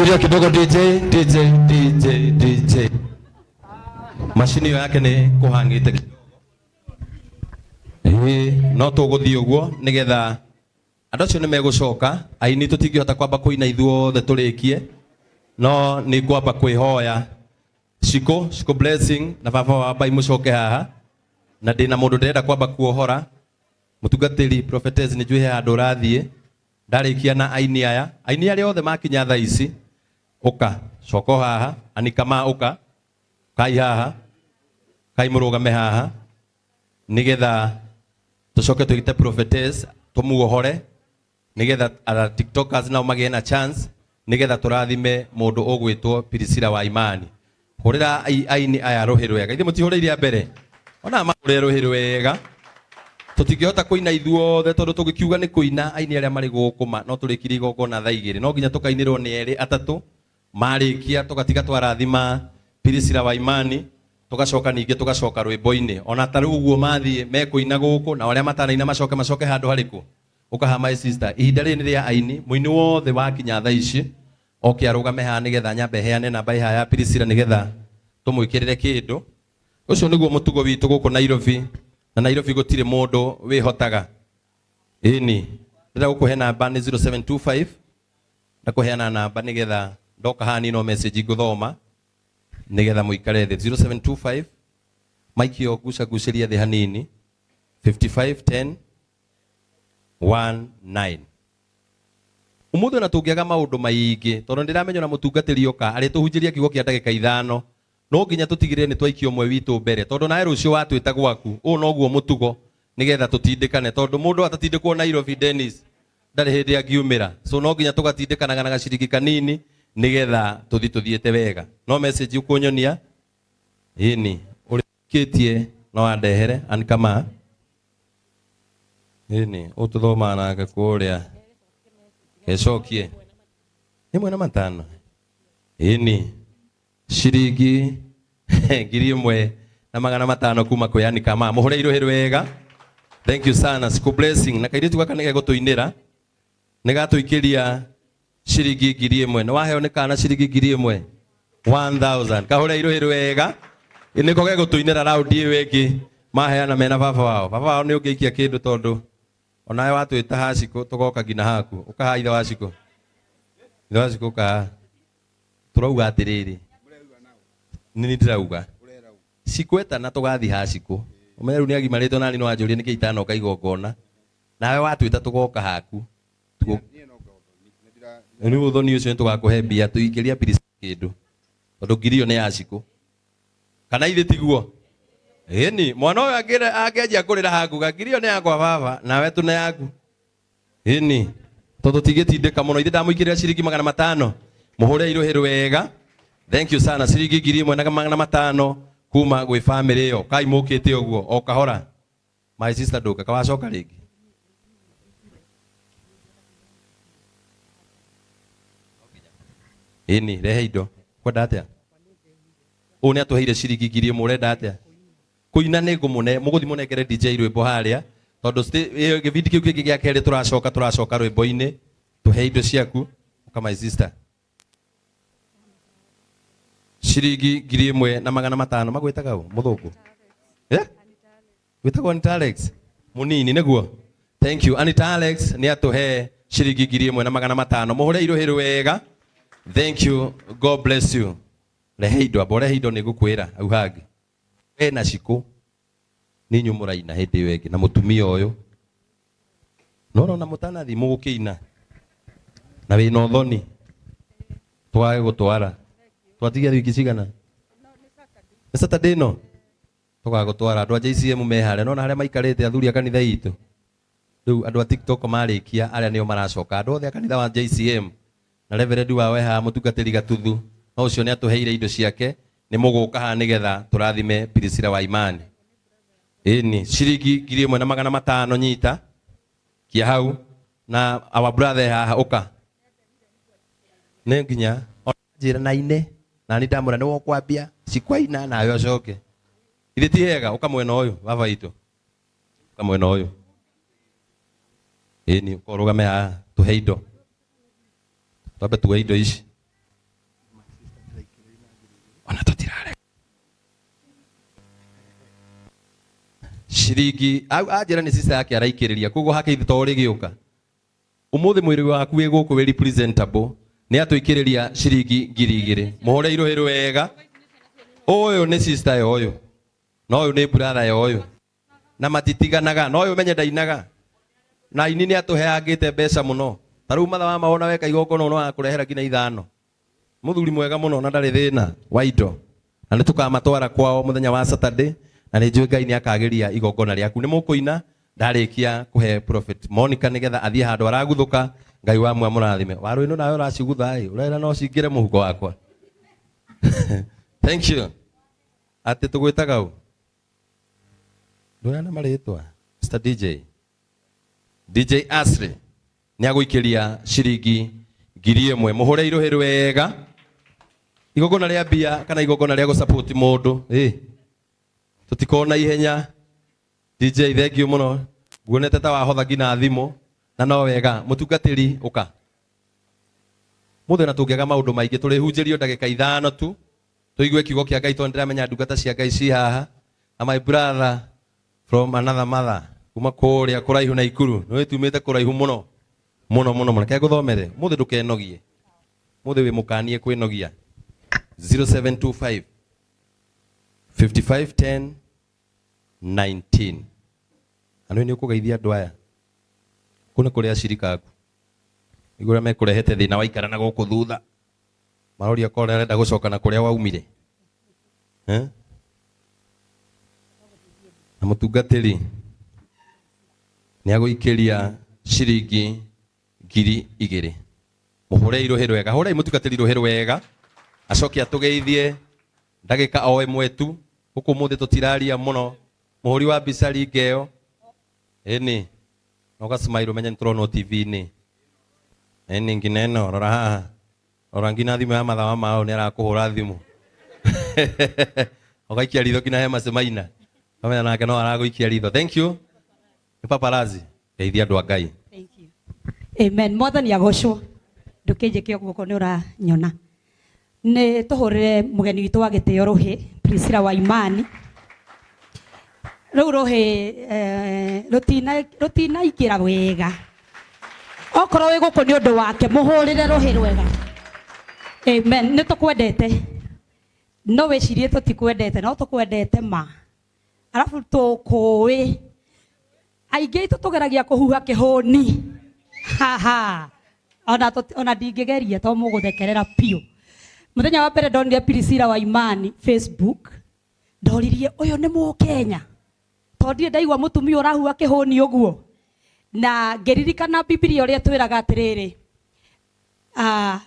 Tulia kidogo DJ. Mashini yake ni kuhangite. No tuguthii uguo nigetha andu acio ni megucoka aini tutingihota kwamba kuina ithuothe turikie no ni kwamba kwihoya Shiko blessing na baba wa Bai mucoke haha na ndina mundu ndirenda kwamba kuohora mutungatiri prophetess ni njui handu rathie ndarikia na aini aya othe makinya thaa ici uka coko haha anikama uka kai haha kai murugame haha nigetha tucoke tuite prophetess tumuohore nigetha ara tiktokers nao magie na chance nigetha turathime mundu ugwitwo Priscilla wa Imani hurira aini aya ruhiru wega ithe mutihuriire mbere ona mahurire ruhiru wega tutingihota kuina ithuothe tondu tugikiuga ni kuina aini aria mari gukuma no turikiri igongona thaa igiri no nginya tukainirwo ni eri atatu marikia tugatiga twarathima Priscilla wa Imani tugacoka ningi tugacoka rwimbo-ini ona taru uguo mathie mekuina guku na aria matanaina macoke handu hariku ukaha my sister ihinda rini ria aini muini wothe wakinya thaa ici oke arugame haha nigetha nyambe heane namba iha ya Priscilla nigetha tumwikirire kindu ucio niguo mutugo witu guku Nairobi na Nairobi gutire mundu wihotaga ini ndira gukuhe namba ni 0725 ndakuheana namba nigetha ndoka hani no message nguthoma nigetha muikare the 0725 Mike yo gucaria the hanini 5510 19 umuthi na tungiaga maundu maingi tondu ndiramenya na mutungatiri oka ari tuhunjiria kiugo kia ndagika 5 no nginya tutigire ni twaikio mwe witu mbere tondu nae rucio watwita gwaku u no guo mutugo nigetha tutindikane tondu mundu atatindikwo Nairobi Dennis ndari hindi angiumira so no nginya tugatindikanaga na gaciringi kanini nigetha tuthiete wega no message ukunyonia ini urikitie no andehere ankama ini ututhoma nake kuria gecokie imwe na matano ini ciringi 1,500 kuma kwi anikama muhure iruhiru wega thank you sana siku blessing na kairitu gaka nige gutuinira nigatuikiria ciringi 1,000 na waheo ni kana ciringi 1,000 1000 kahure iruhiru wega iniko ge gutuinira round iyi wingi maheana mena baba wao ni ungiikia kindu tondu onawe watwita haciko tugoka ngina haku ukaha ithe waciko ka turauga atiriri nini ndirauga cikweta na tugathi haciko umeru ni agimarito nani no anjurie niki itano kaigongona nawe watwita tugoka haku ni uthoni ucio tugakuhe mbia tuikiria Priscilla kindu tondu ngirio ni yaciko kana ithe tiguo ini mwana uyu angeja kurira haku gakirio ni yakwa baba nawe tu na yaku ini tondu tigitindika muno ithe ndamuikirira ciringi 500 muhure iruhiru wega thank you sana ciringi 1,500 kuma gwi family yo kai mukite uguo o kahora my sister nduka kawacoka ringi ini rehe indo kwenda atia une atuheire ciringi 1,000 murenda atia kuina ni ngumune muguthi munengere DJ rwimbo haria tondu givindi kiu kingi gia keri turacoka rwimbo-ini tuhe indo ciaku kama my sister ciringi 1,500 magwitaga u muthungu witagwo Anita Alex munini niguo thank you Anita Alex ni atuhe ciringi 1,500 muhure iruhiru wega thank you God bless you rehe indo ni gukwira au hangi na ciku ni nyumuraina hindi wengi na mutumia uyu no na mutanathi mugukiina na wina uthoni twage gutwara twatigia wiki cigana ni Saturday no twage gutwara andu a JCM mehare no na haria maikarite athuri a kanitha itu riu andu a TikTok marikia aria nio maracoka andu othe a kanitha wa JCM na reverend wawe ha mutungatiri gatuthu no ucio ni atuheire indo ciake ni muguka ha nigetha turathime Priscilla wa Imani ini ciringi 1,500 nyita kia hau na our brother haha uka ne nginya njira na ine na ni ndamura ni wokwambia cikwaina na yo coke ithe ti hega uka mwena uyu baba itu uka mwena uyu ini korugame ha tuhe indo twambe tuhe indo ici ona tutirare ciringi ajira ni sister yake araikiriria kugo hake ithito ri giuka umuthi mwiri waku wi guku wi representable ni atuikiriria ciringi 2000 muhore iruhiru wega uyu ni sister yoyo no uyu ni brother yoyo na matitiganaga no uyu menye ndainaga na ini ni atuheangite mbeca muno taru matha wa maona weka igongona no akurehera ngina 5 muthuri mwega muno na ndari thina waido na ni tukamatwara kwao muthenya wa Saturday na ni njui Ngai ni akagiria igongona riaku ni mukuina ndarikia kuhe prophet Monica nigetha athie handu araguthuka Ngai wa mwamurathime waru ino nayo racigutha urera no cingire muhuko wakwa thank you ati tugwitaga u ndona maritwa Mr DJ Asri ni aguikiria ciringi 1000 muhure iruhiru wega igongona ria bia kana igongona ria gusupport mundu tutikona ihenya DJ thank you muno guonete ta wahotha ngina thimu na no wega mutungatiri uka muthe na tungiaga maundu maingi turi hunjirio ndagika 5 tu tuigue kiugo kia Ngai tonde ramenya ndungata cia Ngai ci haha my brother from another mother kuma kuria kuraihu na ikuru no tumite kuraihu muno ke guthomere muthe ndukenogie muthe wi mukanie kwinogia 0725 5510 19 ano ni ukugeithia andu aya kuna kuria shirika aku igura me kurehete thina waikara na guku thutha maroria kore arenda gucoka na kuria waumire na mutungatiri ni aguikiria ciringi 2000 muhure iruhiru wega hore mutungatiri iruhiru wega acokia tugeithie ndagika o imwe tu huku muthi tutiraria muno muhuri wa bisari ngeo eni noga smile menya ntrono TV ni eni ngineno rora haha rora ngina thimu ya mathawa mao ni arakuhura thimu ogaikia ritho kina hema semaina kamenya nake no araguikia ritho thank you ni paparazi geithia andu a Ngai thank you amen mwathani agocwo ndukinje kio guko ni ura nyona ni tuhurire mugeni witu wa gitio ruhi Priscilla wa imani ruhi rutina ikira wega okoro wi guko ni undu wake muhurire ruhi rwega amen ni tukwendete no wicirie tutikwendete no tukwendete ma alafu tukui aingi tutugeragia kuhuha kihoni haha ona ndingigeria to muguthekerera pio muthenya wa mbere ndonire Priscilla wa imani Facebook ndoririe uyu ni Mukenya tondire ndaigua mutumia urahuha kihoni uguo na ngeririkana Biblia uria twiraga atiriri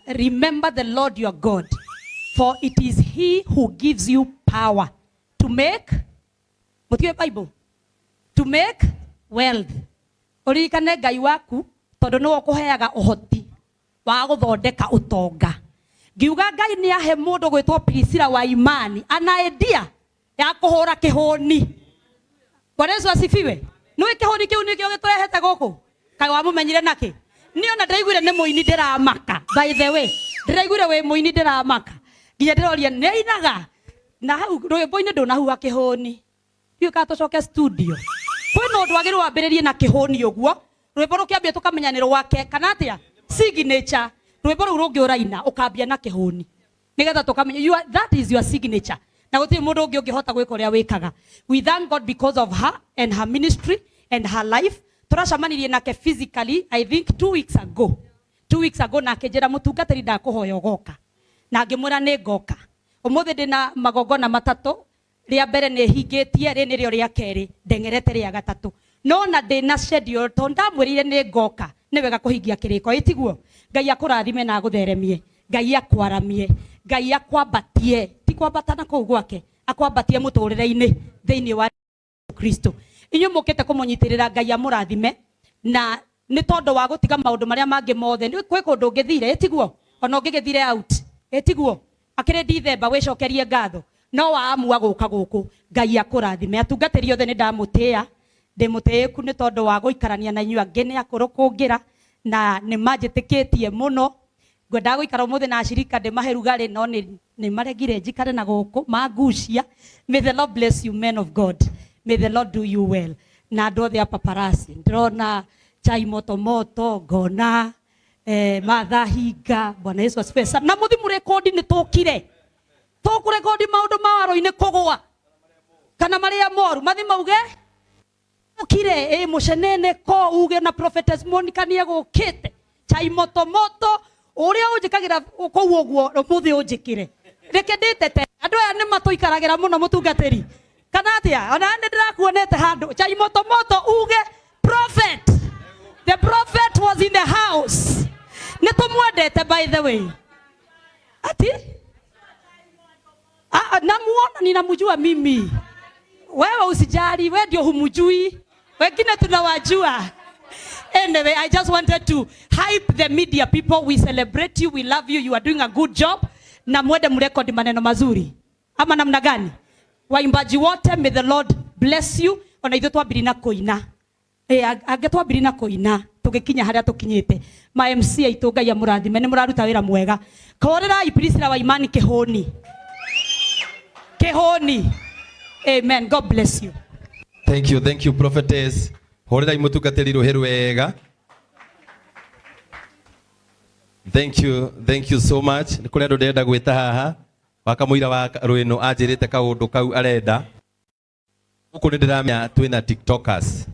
remember the Lord your God for it is he who gives you power to make mutiwe Bible to make wealth urikane Ngai waku tondu no ukuheaga uhoti wa guthondeka utonga ngiuga Ngai ni ahe mundu gwitwo Priscilla wa imani ana idea ya kuhura kihoni Bwana Yesu asifiwe no kihoni kiu nikio giturehete guku kai wa mumenyire naki ni ona ndaiguire ni muini ndiramaka by the way ndiraiguire we muini ndiramaka nginya ndiroria ni ainaga na hau rwimbo-ini ndunahuha kihoni ndiu ka tucoke studio kwina undu agiru wambiririe na kihoni uguo rwimbo rukiambia tukamenya ni rwake kana atia signature rwimbo ru rungi uraina ukambia na kihoni nigetha tukamenya that is your signature na gutiri mundu ungi ungihota gwika uria wikaga we thank God because of her and her ministry and her life turacamanirie nake physically I think 2 weeks ago na akijira mutungatiri ndakuhoya ugoka na ngimwira ni ngoka umuthi ndina magongona matatu ria mbere ni hingitie ri nirio ria keri ndengerete ria gatatu no na ndina schedule to ndamwirire ni ngoka ni wega kuhingia kiriko itiguo Ngai akurathime na gutheremie Ngai akwaramie Ngai akwambatie ti kwambata na kuu gwake akwambatie muturire-ini thiini wa Kristo inyu mukite kumunyitirira Ngai amurathime na ni tondu wa gutiga maundu maria mangi mothe ni kwi kundu ungithire itiguo ona ungigithire out itiguo akire Dithemba wicokerie ngatho no waamua guka guku Ngai akurathime atungatiri othe ni ndamutia ndimutiiku ni tondu wa guikarania na inyu angi ni akuru kungira na ni manjitikitie muno ngwenda guikara muthe na ashirika de maherugari no ni maregire njikare na guku magucia. May the Lord bless you, men of God. May the Lord do you well. Na ndo the paparazzi ndrona chai moto moto ngona mathahinga. Bwana Yesu asifiwe sana. Na muthi murekodi ni tukire tukurekodi maundu mawaro-ini kugwa kana maria moru mathi mauge ukire mucenene ko uge na prophetess Monica ni egukite chai moto moto uria unjikagira ko uguo muthi unjikire reke nditete andu aya ni matuikaragira muno mutungatiri kana atia ona ndi ndirakuonete handu chai moto moto uge prophet. The prophet was in the house. Nitumwendete by the way. Ati namuona ninamjua mimi. Wewe usijali, wewe ndio humjui. Wengine tunawajua. Anyway, I just wanted to hype the media people. We celebrate you, we love you, you are doing a good job. Na mwende mrekodi maneno mazuri. Ama namna gani? Waimbaji wote, may the Lord bless you. Ona ithu twambirina kuina. Angetwambirina kuina tugikinya haria tukinyite. Ma MC aitu Ngai amurathime ni muraruta wira mwega. Korera Priscilla wa Imani Kihoni. Amen. God bless you. Thank you prophetess. Horera imutungatiri ruheru wega. Thank you so much. Nikuri andu ndenda gwita haha wakamuira wa Rwino anjirite kaundu kau arenda. Huko ndiramenya twina TikTokers.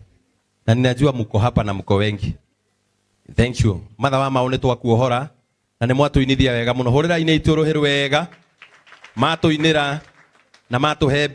Na ninajua mko hapa na mko wengi. Thank you. Matha wa maone twakuohora na ni mwatuinithia wega muno. Horera ine itu ruheru wega. Matuinira na matuhe